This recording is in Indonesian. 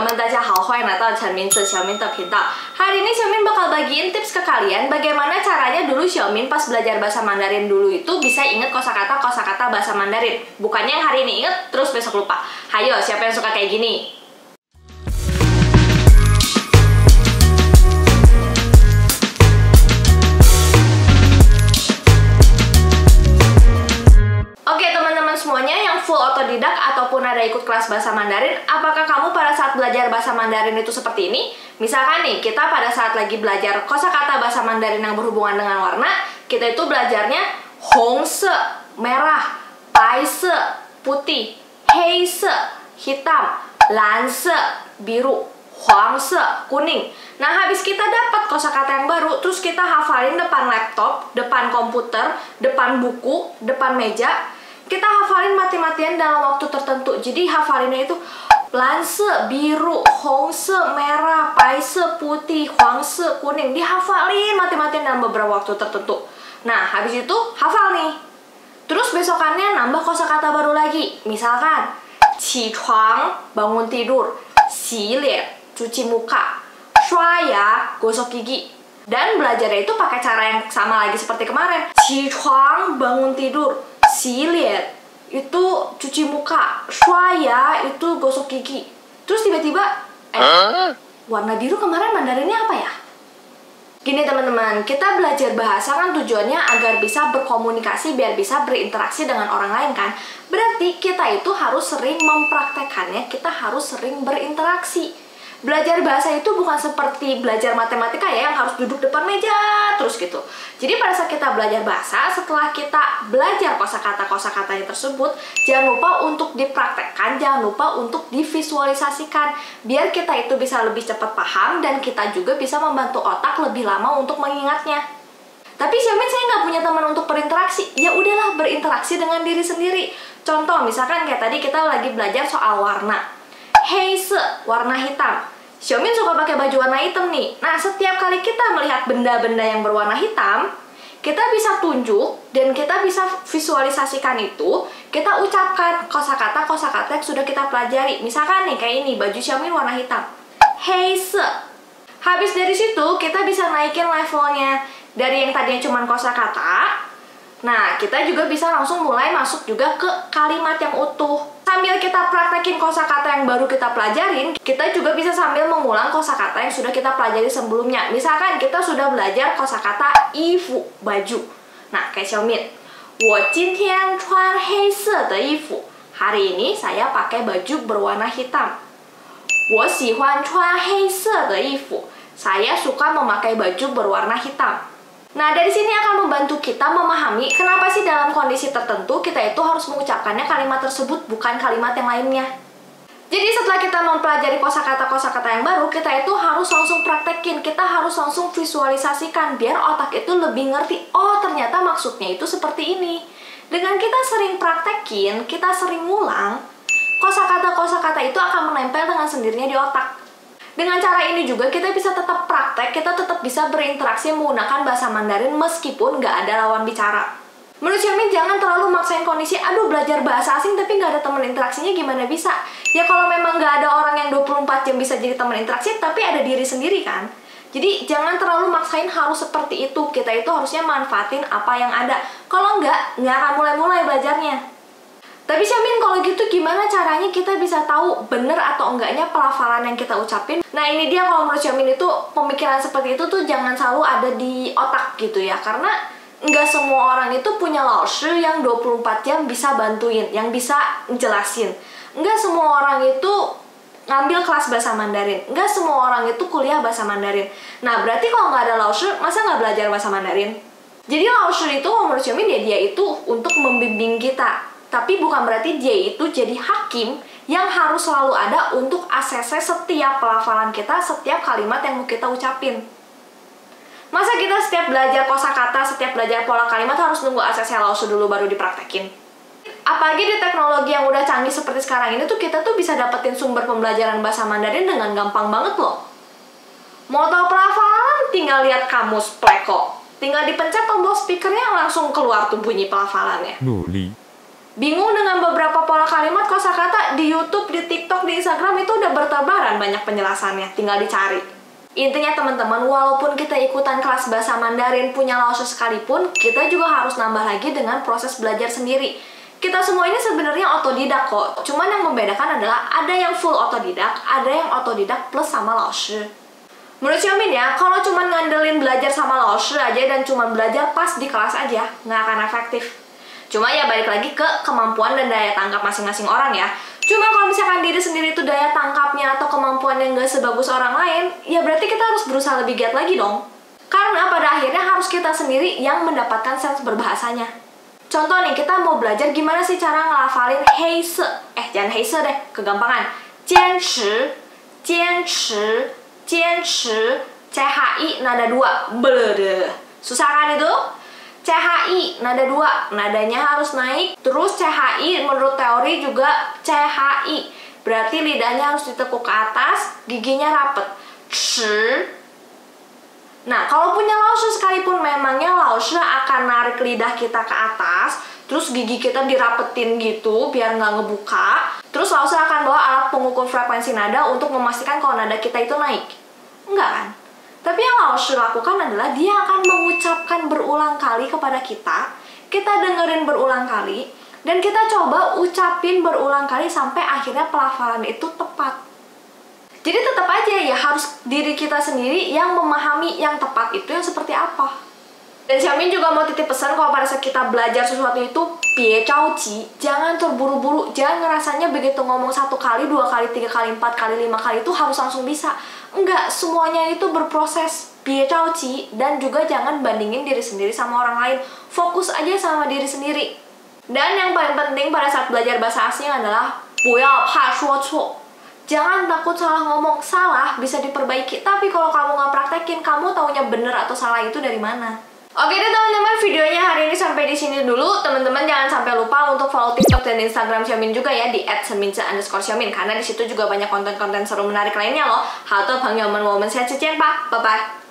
们，大家好，欢迎来到陈明子小明的频道。Hari ini Xiaomin bakal bagiin tips ke kalian bagaimana caranya dulu Xiaomin pas belajar bahasa Mandarin dulu itu bisa inget kosakata bahasa Mandarin. Bukannya yang hari ini inget terus besok lupa. Hayo, siapa yang suka kayak gini? Oke teman-teman semuanya yang full otodidak ataupun ada ikut kelas bahasa Mandarin, apakah kamu pada saat belajar bahasa Mandarin itu seperti ini? Misalkan nih, kita pada saat lagi belajar kosakata bahasa Mandarin yang berhubungan dengan warna, kita itu belajarnya hongse, merah, baise, putih, heise, hitam, lanse, biru, huangse, kuning. Nah, habis kita dapat kosakata yang baru, terus kita hafalin depan laptop, depan komputer, depan buku, depan meja. Kita hafalin mati-matian dalam waktu tertentu. Jadi hafalinnya itu lanse, biru, hongse, merah, paise, putih, huangse, kuning. Dihafalin mati-matian dalam beberapa waktu tertentu. Nah, habis itu hafal nih. Terus besokannya nambah kosakata baru lagi. Misalkan, qi chuang, bangun tidur, xi lian, cuci muka, shwaya, gosok gigi. Dan belajarnya itu pakai cara yang sama lagi seperti kemarin. Qi chuang, bangun tidur, xi lian, itu cuci muka, shwaya, itu gosok gigi. Terus tiba-tiba, warna biru kemarin Mandarinnya apa ya? Gini teman-teman, kita belajar bahasa kan tujuannya agar bisa berkomunikasi, biar bisa berinteraksi dengan orang lain kan. Berarti kita itu harus sering mempraktekannya, kita harus sering berinteraksi. Belajar bahasa itu bukan seperti belajar matematika ya, yang harus duduk depan meja terus gitu. Jadi pada saat kita belajar bahasa, setelah kita belajar kosakata-kosakatanya tersebut, jangan lupa untuk dipraktekkan, jangan lupa untuk divisualisasikan, biar kita itu bisa lebih cepat paham dan kita juga bisa membantu otak lebih lama untuk mengingatnya. Tapi Xiaomin saya nggak punya teman untuk berinteraksi. Ya udahlah, berinteraksi dengan diri sendiri. Contoh, misalkan kayak tadi kita lagi belajar soal warna. Heise, warna hitam. Xiaomin suka pakai baju warna hitam nih. Nah, setiap kali kita melihat benda-benda yang berwarna hitam, kita bisa tunjuk dan kita bisa visualisasikan itu, kita ucapkan kosakata-kosakata yang sudah kita pelajari. Misalkan nih, kayak ini, baju Xiaomin warna hitam. Heise. Habis dari situ, kita bisa naikin levelnya. Dari yang tadinya cuma kosakata, nah, kita juga bisa langsung mulai masuk juga ke kalimat yang utuh. Sambil kita praktekin kosakata yang baru kita pelajarin, kita juga bisa sambil mengulang kosakata yang sudah kita pelajari sebelumnya. Misalkan kita sudah belajar kosakata ifu, baju. Nah, kayak Xiaomin. 我今天穿黑色的衣服. Hari ini saya pakai baju berwarna hitam. 我喜欢穿黑色的衣服. Saya suka memakai baju berwarna hitam. Nah, dari sini akan membantu kita memahami kenapa sih dalam kondisi tertentu kita itu harus mengucapkannya kalimat tersebut, bukan kalimat yang lainnya. Jadi setelah kita mempelajari kosakata-kosakata yang baru, kita itu harus langsung praktekin, kita harus langsung visualisasikan, biar otak itu lebih ngerti, oh ternyata maksudnya itu seperti ini. Dengan kita sering praktekin, kita sering ngulang, kosakata-kosakata itu akan menempel dengan sendirinya di otak. Dengan cara ini juga kita bisa tetap praktek, kita tetap bisa berinteraksi menggunakan bahasa Mandarin meskipun nggak ada lawan bicara. Menurut Xiaomin jangan terlalu maksain kondisi, aduh belajar bahasa asing tapi nggak ada teman interaksinya gimana bisa? Ya kalau memang nggak ada orang yang 24 jam bisa jadi teman interaksi, tapi ada diri sendiri kan? Jadi jangan terlalu maksain harus seperti itu, kita itu harusnya manfaatin apa yang ada. Kalau nggak akan mulai-mulai belajarnya. Tapi Xiaomin kalau gitu gimana caranya kita bisa tahu bener atau enggaknya pelafalan yang kita ucapin? Nah ini dia, kalau menurut Xiaomin itu pemikiran seperti itu tuh jangan selalu ada di otak gitu ya. Karena nggak semua orang itu punya laoshi yang 24 jam bisa bantuin, yang bisa ngejelasin. Nggak semua orang itu ngambil kelas bahasa Mandarin. Nggak semua orang itu kuliah bahasa Mandarin. Nah berarti kalau nggak ada laoshi, masa nggak belajar bahasa Mandarin? Jadi laoshi itu kalau menurut Xiaomin dia itu untuk membimbing kita. Tapi bukan berarti dia itu jadi hakim yang harus selalu ada untuk ACC setiap pelafalan kita, setiap kalimat yang mau kita ucapin. Masa kita setiap belajar kosakata, setiap belajar pola kalimat harus nunggu ACC laoshi dulu baru dipraktekin? Apalagi di teknologi yang udah canggih seperti sekarang ini tuh kita tuh bisa dapetin sumber pembelajaran bahasa Mandarin dengan gampang banget loh. Mau tahu pelafalan? Tinggal lihat kamus Pleco. Tinggal dipencet tombol speakernya langsung keluar tuh bunyi pelafalannya. Bingung dengan beberapa pola kalimat kosakata di YouTube, di TikTok, di Instagram itu udah bertebaran banyak penjelasannya, tinggal dicari. Intinya teman-teman, walaupun kita ikutan kelas bahasa Mandarin punya Laoshi sekalipun, kita juga harus nambah lagi dengan proses belajar sendiri. Kita semua ini sebenarnya otodidak kok, cuman yang membedakan adalah ada yang full otodidak, ada yang otodidak plus sama Laoshi. Menurut Xiaomin ya, kalau cuma ngandelin belajar sama Laoshi aja dan cuma belajar pas di kelas aja, nggak akan efektif. Cuma ya balik lagi ke kemampuan dan daya tangkap masing-masing orang ya. Cuma kalau misalkan diri sendiri itu daya tangkapnya atau kemampuan yang nggak sebagus orang lain, ya berarti kita harus berusaha lebih giat lagi dong. Karena pada akhirnya harus kita sendiri yang mendapatkan sense berbahasanya. Contoh nih, kita mau belajar gimana sih cara ngelafalin heise. Jangan heise deh, kegampangan. Jianshi, jianshi, jianshi, CHI nada 2. Blede. Susah kan itu? CHI nada 2, nadanya harus naik. Terus CHI menurut teori juga CHI, berarti lidahnya harus ditekuk ke atas, giginya rapet. Nah, kalau punya Laoshi sekalipun, memangnya Laoshi akan narik lidah kita ke atas, terus gigi kita dirapetin gitu biar nggak ngebuka. Terus Laoshi akan bawa alat pengukur frekuensi nada untuk memastikan kalau nada kita itu naik. Enggak kan? Tapi yang Laoshi lakukan adalah dia akan mengucapkan berulang kali kepada kita dengerin berulang kali, dan kita coba ucapin berulang kali sampai akhirnya pelafalan itu tepat. Jadi tetap aja ya harus diri kita sendiri yang memahami yang tepat itu yang seperti apa. Dan Xiaomin juga mau titip pesan kalau pada saat kita belajar sesuatu itu, pie cao-ji, jangan terburu-buru, jangan ngerasanya begitu ngomong 1 kali, 2 kali, 3 kali, 4 kali, 5 kali itu harus langsung bisa. Enggak, semuanya itu berproses, pie cao-ji, dan juga jangan bandingin diri sendiri sama orang lain. Fokus aja sama diri sendiri. Dan yang paling penting pada saat belajar bahasa asing adalah buyao pa shuo cuo. Jangan takut salah ngomong, salah bisa diperbaiki. Tapi kalau kamu nggak praktekin, kamu taunya bener atau salah itu dari mana? Oke deh teman-teman, videonya hari ini sampai di sini dulu. Teman-teman jangan sampai lupa untuk follow TikTok dan Instagram Xiaomin juga ya di @semince_Xiaomin, karena di situ juga banyak konten-konten seru menarik lainnya loh. Bye bye.